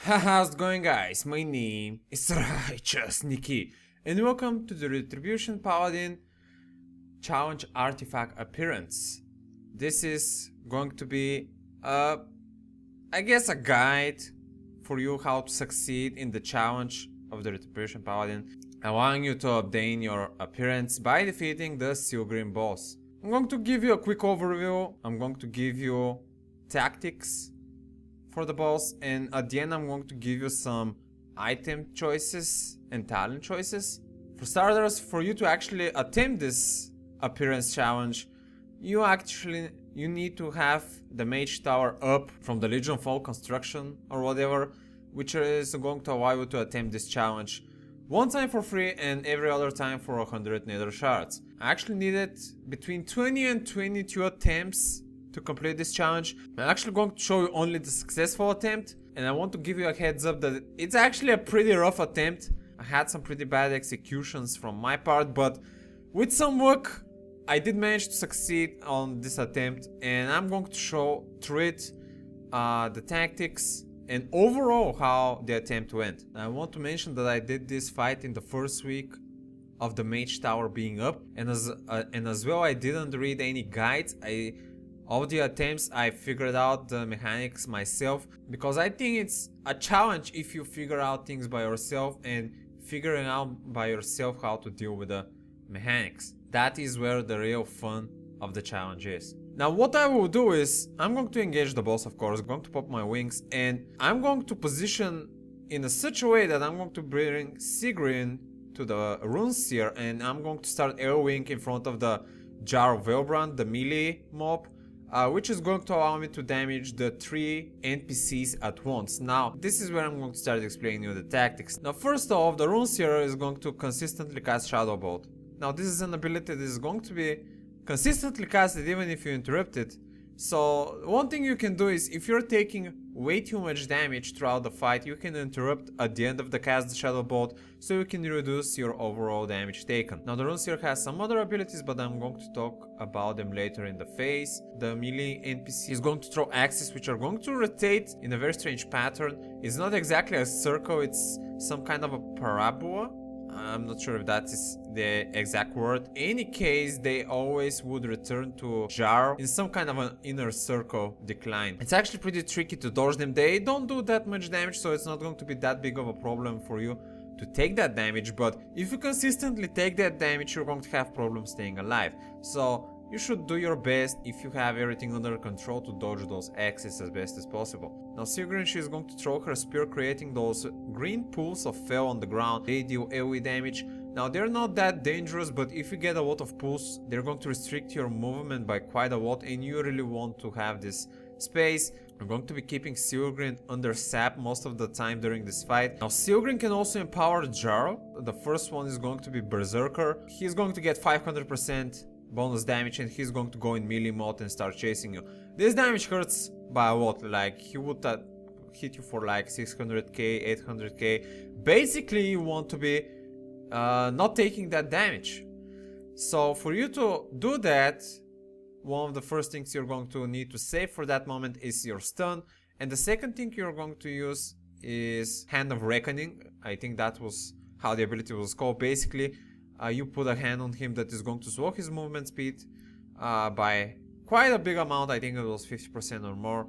How's it going, guys? My name is RighteousNicky and welcome to the Retribution Paladin challenge artifact appearance. This is going to be I guess a guide for you how to succeed in the challenge of the Retribution Paladin, allowing you to obtain your appearance by defeating the Sigryn boss. I'm going to give you a quick overview. I'm going to give you tactics for the boss, and at the end I'm going to give you some item choices and talent choices. For starters, for you to actually attempt this appearance challenge, you need to have the mage tower up from the Legion of Fall construction or whatever, which is going to allow you to attempt this challenge one time for free and every other time for 100 nether shards. I actually needed between 20 and 22 attempts to complete this challenge. I'm actually going to show you only the successful attempt, and I want to give you a heads up that it's actually a pretty rough attempt. I had some pretty bad executions from my part, but with some luck I did manage to succeed on this attempt, and I'm going to show through it the tactics and overall how the attempt went. I want to mention that I did this fight in the first week of the mage tower being up, and as well I didn't read any guides. All the attempts I figured out the mechanics myself, because I think it's a challenge if you figure out things by yourself and figuring out by yourself how to deal with the mechanics. That is where the real fun of the challenge is. Now what I will do is, I'm going to engage the boss, of course, I'm going to pop my wings, and I'm going to position in such a way that I'm going to bring Sigryn to the rune sphere, and I'm going to start AoEing in front of the Jar of Velbrand, the melee mob, which is going to allow me to damage the 3 NPCs at once. Now, this is where I'm going to start explaining you the tactics. Now, first off, the rune sphere is going to consistently cast Shadow Bolt. Now, this is an ability that is going to be consistently casted even if you interrupt it. So, one thing you can do is, if you're taking way too much damage throughout the fight, you can interrupt at the end of the cast the Shadow Bolt, so you can reduce your overall damage taken. Now the rune sphere has some other abilities, but I'm going to talk about them later in the phase. The melee NPC is going to throw axes, which are going to rotate in a very strange pattern. It's not exactly a circle, it's some kind of a parabola. I'm not sure if that is the exact word. In any case, they always would return to jar in some kind of an inner circle decline. It's actually pretty tricky to dodge them. They don't do that much damage, so it's not going to be that big of a problem for you to take that damage, but if you consistently take that damage, you're going to have problems staying alive. So you should do your best, if you have everything under control, to dodge those axes as best as possible. Now Sigryn, she is going to throw her spear, creating those green pools of fell on the ground. They deal AoE damage. Now they're not that dangerous, but if you get a lot of pools, they're going to restrict your movement by quite a lot, and you really want to have this space. I'm going to be keeping Sigryn under sap most of the time during this fight. Now Sigryn can also empower Jarl. The first one is going to be Berserker. He's going to get 500% bonus damage, and he's going to go in melee mode and start chasing you. This damage hurts by a lot, like he would hit you for like 600k, 800k. Basically you want to be not taking that damage. So for you to do that, one of the first things you're going to need to save for that moment is your stun, and the second thing you're going to use is Hand of Reckoning. I think that was how the ability was called. Basically, you put a hand on him that is going to slow his movement speed by quite a big amount. I think it was 50% or more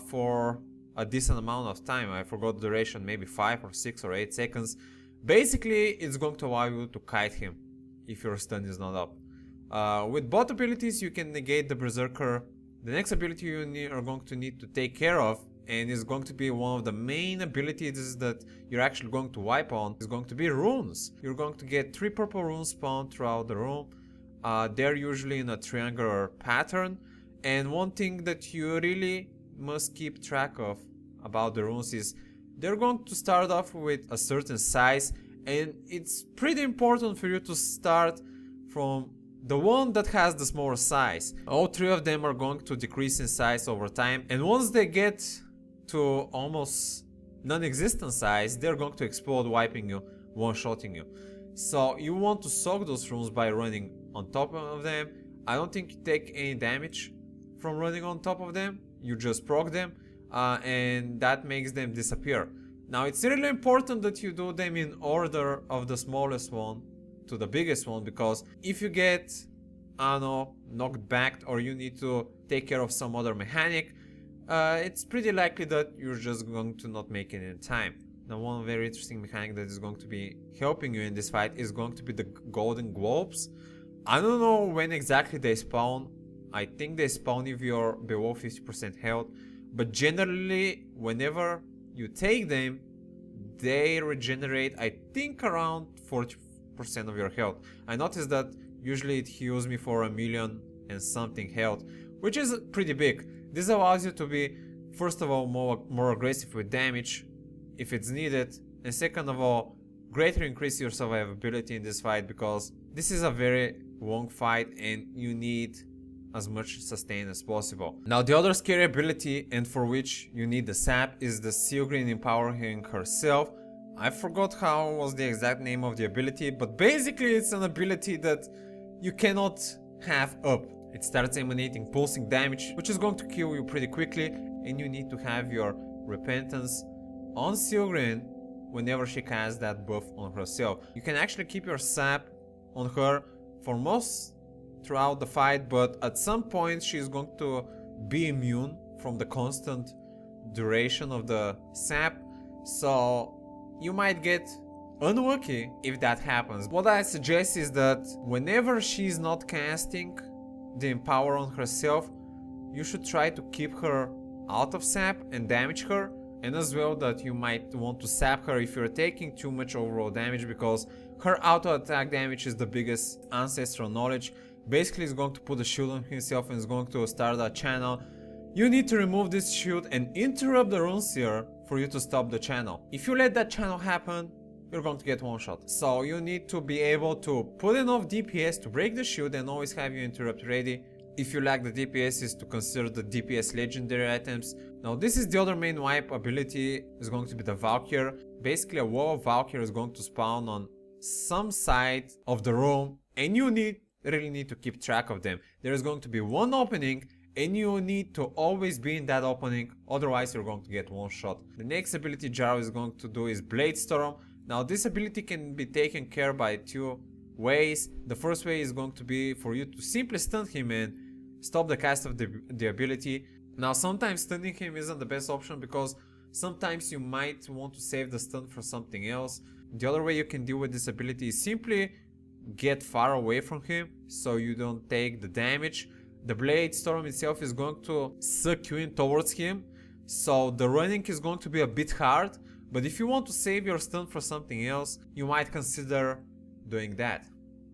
for a decent amount of time. I forgot the duration, maybe 5 or 6 or 8 seconds. Basically, it's going to allow you to kite him if your stun is not up. With both abilities, you can negate the Berserker. The next ability you are going to need to take care of, and is going to be one of the main abilities that you're actually going to wipe on, is going to be runes. You're going to get 3 purple runes spawned throughout the room. They're usually in a triangular pattern, and one thing that you really must keep track of about the runes is they're going to start off with a certain size, and it's pretty important for you to start from the one that has the smaller size. All 3 of them are going to decrease in size over time, and once they get to almost non-existent size, they're going to explode, wiping you, one-shotting you. So you want to soak those runes by running on top of them. I don't think you take any damage from running on top of them, you just proc them. and that makes them disappear. Now it's really important that you do them in order of the smallest one to the biggest one, because if you get, I don't know, knocked back, or you need to take care of some other mechanic, it's pretty likely that you're just going to not make it in time. Now one very interesting mechanic that is going to be helping you in this fight is going to be the golden globes. I don't know when exactly they spawn. I think they spawn if you're below 50% health, but generally whenever you take them, they regenerate, I think, around 40% of your health. I noticed that usually it heals me for 1,000,000 and something health, which is pretty big. This allows you to be, first of all, more aggressive with damage if it's needed, and second of all, greatly increase your survivability in this fight, because this is a very long fight and you need as much sustain as possible. Now the other scary ability, and for which you need the sap, is the Sigryn empowering herself. I forgot how was the exact name of the ability, but basically it's an ability that you cannot have up. It starts emanating pulsing damage, which is going to kill you pretty quickly, and you need to have your repentance on Sigryn whenever she casts that buff on herself. You can actually keep your sap on her for most throughout the fight, but at some point she's going to be immune from the constant duration of the sap, so you might get unlucky if that happens. What I suggest is that whenever she's not casting the empower on herself, you should try to keep her out of sap and damage her, and as well that you might want to sap her if you're taking too much overall damage, because her auto attack damage is the biggest ancestral knowledge. Basically it's going to put a shield on himself and is going to start a channel. You need to remove this shield and interrupt the rune seer for you to stop the channel. If you let that channel happen, you're going to get one shot. So you need to be able to put enough DPS to break the shield and always have your interrupt ready. If you lack the DPS, is to consider the DPS legendary items. Now this is the other main wipe ability, is going to be the Valkyrie. Basically a wall of Valkyrie is going to spawn on some side of the room, and you really need to keep track of them. There is going to be one opening and you need to always be in that opening, otherwise you're going to get one shot. The next ability Jaro is going to do is Blade Storm. Now this ability can be taken care by two ways. The first way is going to be for you to simply stun him and stop the cast of the ability. Now sometimes stunning him isn't the best option, because sometimes you might want to save the stun for something else. The other way you can deal with this ability is simply get far away from him so you don't take the damage. The Blade Storm itself is going to suck you in towards him, so the running is going to be a bit hard, but if you want to save your stun for something else, you might consider doing that.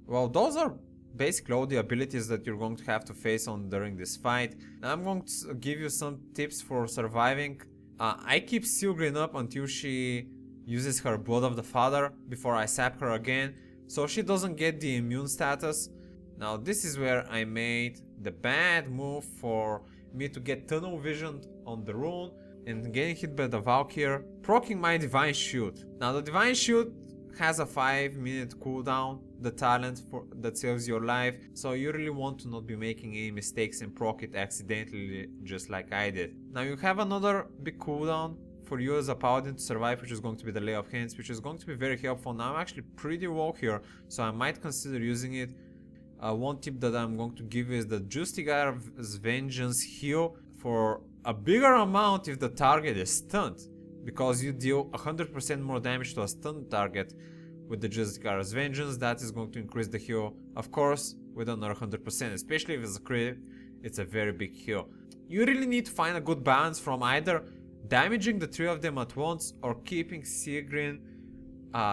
Well, those are basically all the abilities that you're going to have to face on during this fight. Now I'm going to give you some tips for surviving. I keep Sigryn up until she uses her Blood of the Father before I sap her again, so she doesn't get the immune status. Now this is where I made the bad move for me to get tunnel vision on the rune and getting hit by the Valkyrie, proccing my Divine Shield. Now the Divine Shield has a 5-minute cooldown, the talent that saves your life, so you really want to not be making any mistakes and proc it accidentally just like I did. Now you have another big cooldown for you as a paladin to survive, which is going to be the Lay of Hands, which is going to be very helpful. Now I'm actually pretty low here, so I might consider using it. One tip that I'm going to give is the Justicar's Vengeance heal for a bigger amount if the target is stunned, because you deal 100% more damage to a stunned target with the Justicar's Vengeance. That is going to increase the heal, of course, with another 100%, especially if it's a crit. It's a very big heal. You really need to find a good balance from either damaging the three of them at once or keeping Sigryn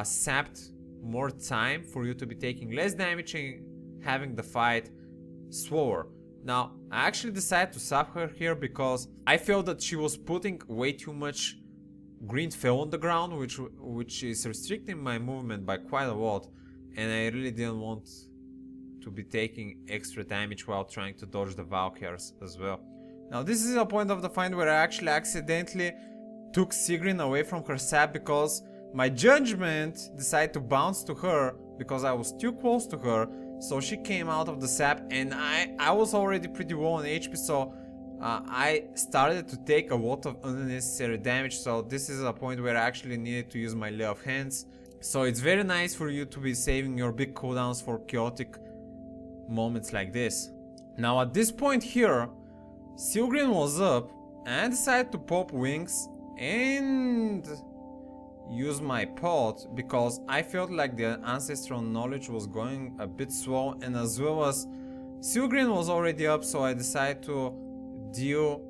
sapped more time for you to be taking less damage and having the fight slower. Now I actually decided to sap her here because I felt that she was putting way too much green fell on the ground, which is restricting my movement by quite a lot, and I really didn't want to be taking extra damage while trying to dodge the Valkyries as well. Now this is a point of the fight where I actually accidentally took Sigryn away from her sap, because my judgment decided to bounce to her because I was too close to her, so she came out of the sap and I was already pretty low on HP, so I started to take a lot of unnecessary damage, so this is a point where I actually needed to use my lay of hands. So it's very nice for you to be saving your big cooldowns for chaotic moments like this. Now at this point here, Sigryn was up and I decided to pop wings and use my pot because I felt like the ancestral knowledge was going a bit slow, and as well as Sigryn was already up, so I decided to deal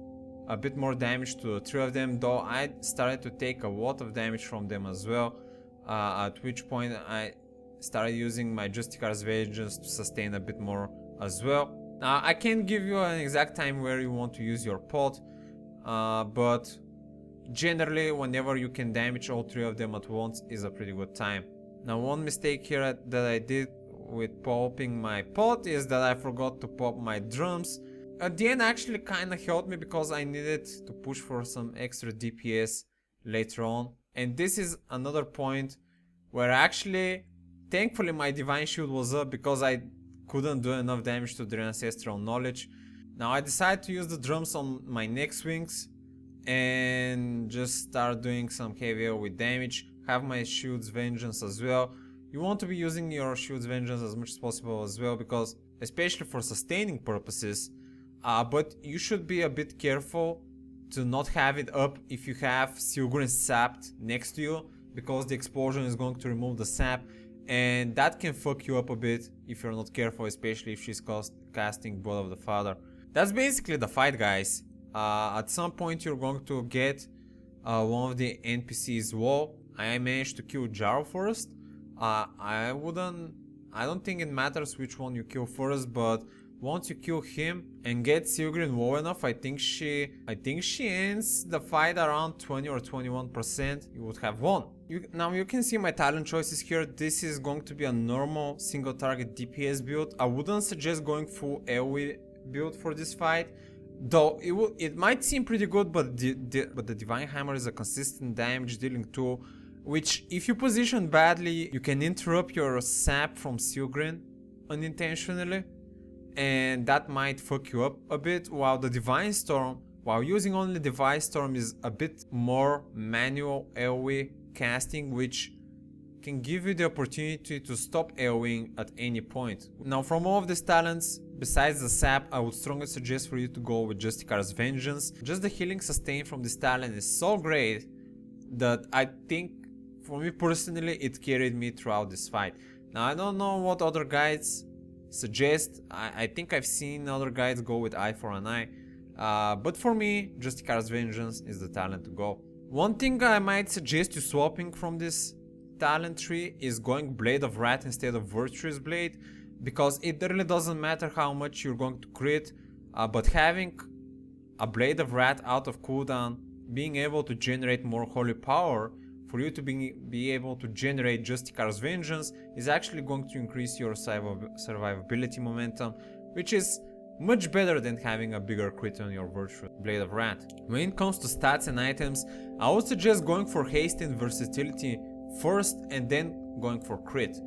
a bit more damage to the three of them, though I started to take a lot of damage from them as well, at which point I started using my Justicar's Vengeance to sustain a bit more as well. Now I can't give you an exact time where you want to use your pot, but generally whenever you can damage all three of them at once is a pretty good time. Now one mistake here that I did with popping my pot is that I forgot to pop my drums. At the end actually kinda helped me because I needed to push for some extra DPS later on. And this is another point where actually, thankfully my Divine Shield was up because I couldn't do enough damage to their Ancestral Knowledge. Now I decided to use the drums on my next wings and just start doing some heavy with damage. Have my Shield's Vengeance as well. You want to be using your Shield's Vengeance as much as possible as well, because especially for sustaining purposes, but you should be a bit careful to not have it up if you have Sigryn sapped next to you, because the explosion is going to remove the sap and that can fuck you up a bit if you're not careful, especially if she's casting Blood of the Father. That's basically the fight, guys. At some point you're going to get one of the NPCs WoW. I managed to kill Jarl first. I don't think it matters which one you kill first, but once you kill him and get Sigryn low enough, I think she ends the fight around 20 or 21%. You would have won. Now you can see my talent choices here. This is going to be a normal single target DPS build. I wouldn't suggest going full AoE build for this fight, though it might seem pretty good, but the Divine Hammer is a consistent damage dealing tool, which if you position badly, you can interrupt your sap from Sigryn unintentionally, and that might fuck you up a bit, while the Divine Storm, while using only Divine Storm, is a bit more manual AoE casting, which can give you the opportunity to stop AoEing at any point. Now from all of these talents, besides the sap, I would strongly suggest for you to go with Justicar's Vengeance. Just the healing sustain from this talent is so great that I think, for me personally, it carried me throughout this fight. Now I don't know what other guides suggest. I think I've seen other guides go with Eye for an Eye, but for me, Justicar's Vengeance is the talent to go. One thing I might suggest you swapping from this talent tree is going Blade of Wrath instead of Virtuous Blade, because it really doesn't matter how much you're going to crit, but having a Blade of Wrath out of cooldown, being able to generate more holy power for you to be able to generate Justicar's Vengeance is actually going to increase your survivability momentum, which is much better than having a bigger crit on your Virtuous Blade of Wrath. When it comes to stats and items, I would suggest going for haste and versatility first and then going for crit.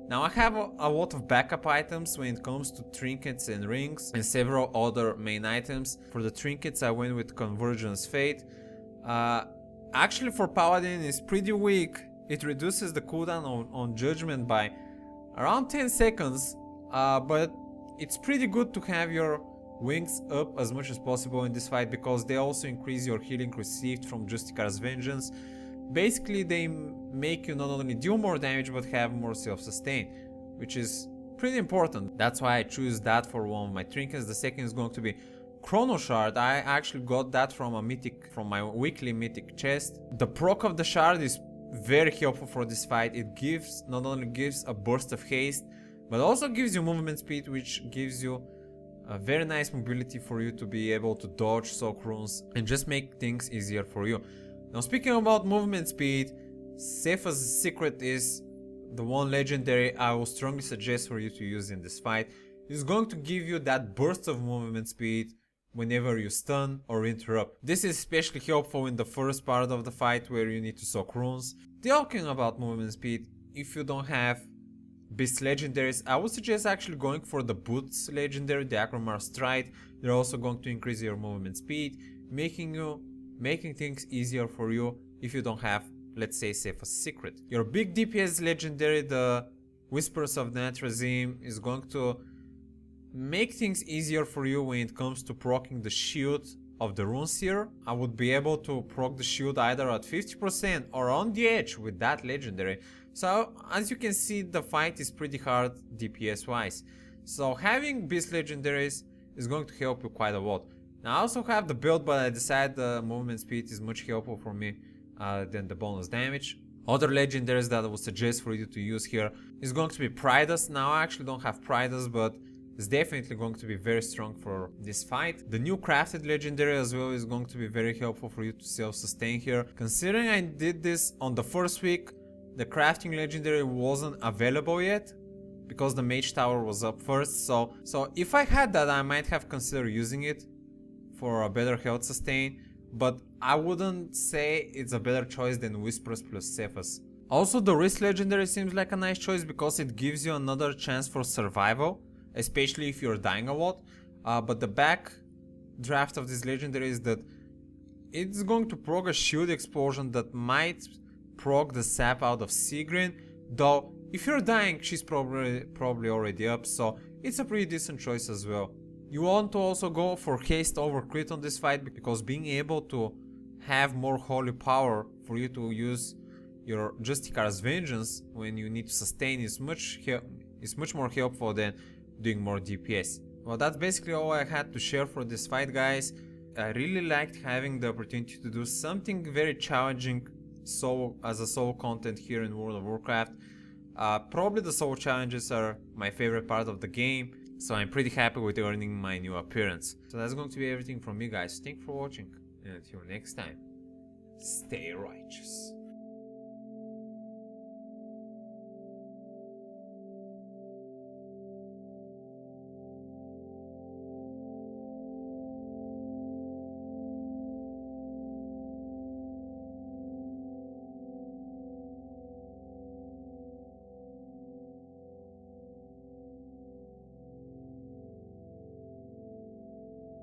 Now I have a lot of backup items when it comes to trinkets and rings and several other main items. For the trinkets I went with Convergence Fate. Actually for Paladin it's pretty weak. It reduces the cooldown on Judgment by around 10 seconds, but it's pretty good to have your wings up as much as possible in this fight, because they also increase your healing received from Justicar's Vengeance. Basically they make you not only deal more damage but have more self-sustain, which is pretty important. That's why I choose that for one of my trinkets. The second is going to be Chrono Shard. I actually got that from a mythic, from my weekly mythic chest. The proc of the shard is very helpful for this fight. It not only gives a burst of haste, but also gives you movement speed, which gives you a very nice mobility for you to be able to dodge soak runes and just make things easier for you. Now speaking about movement speed, Safe as a Secret is the one legendary I will strongly suggest for you to use in this fight. It's going to give you that burst of movement speed whenever you stun or interrupt. This is especially helpful in the first part of the fight where you need to soak runes. Talking about movement speed, if you don't have Beast legendaries, I would suggest actually going for the Boots legendary, the Agromar Stride, They're also going to increase your movement speed, making things easier for you if you don't have, let's say, a secret. Your big DPS legendary, the Whispers of the Netrazim, is going to make things easier for you when it comes to proccing the shield of the Runeseer. I would be able to proc the shield either at 50% or on the edge with that legendary. So as you can see, the fight is pretty hard DPS wise. So having beast legendaries is going to help you quite a lot. Now I also have the build, but I decided the movement speed is much helpful for me than the bonus damage. Other legendaries that I would suggest for you to use here is going to be Pridus. Now I actually don't have Pridus, but it's definitely going to be very strong for this fight. The new crafted legendary as well is going to be very helpful for you to self-sustain here. Considering I did this on the first week, the crafting legendary wasn't available yet because the mage tower was up first. So if I had that, I might have considered using it for a better health sustain, but I wouldn't say it's a better choice than Whispers plus Cephas. Also, the Wrist legendary seems like a nice choice because it gives you another chance for survival, especially if you're dying a lot. But the back draft of this legendary is that it's going to proc a shield explosion that might proc the sap out of Sigryn, though if you're dying she's probably already up, so it's a pretty decent choice as well. You want to also go for haste over crit on this fight because being able to have more holy power for you to use your Justicar's Vengeance when you need to sustain is much more helpful than doing more DPS. Well, that's basically all I had to share for this fight, guys. I really liked having the opportunity to do something very challenging as a solo content here in World of Warcraft. Probably the solo challenges are my favorite part of the game, so I'm pretty happy with earning my new appearance. So that's going to be everything from me, guys. Thanks for watching, and until next time, stay righteous.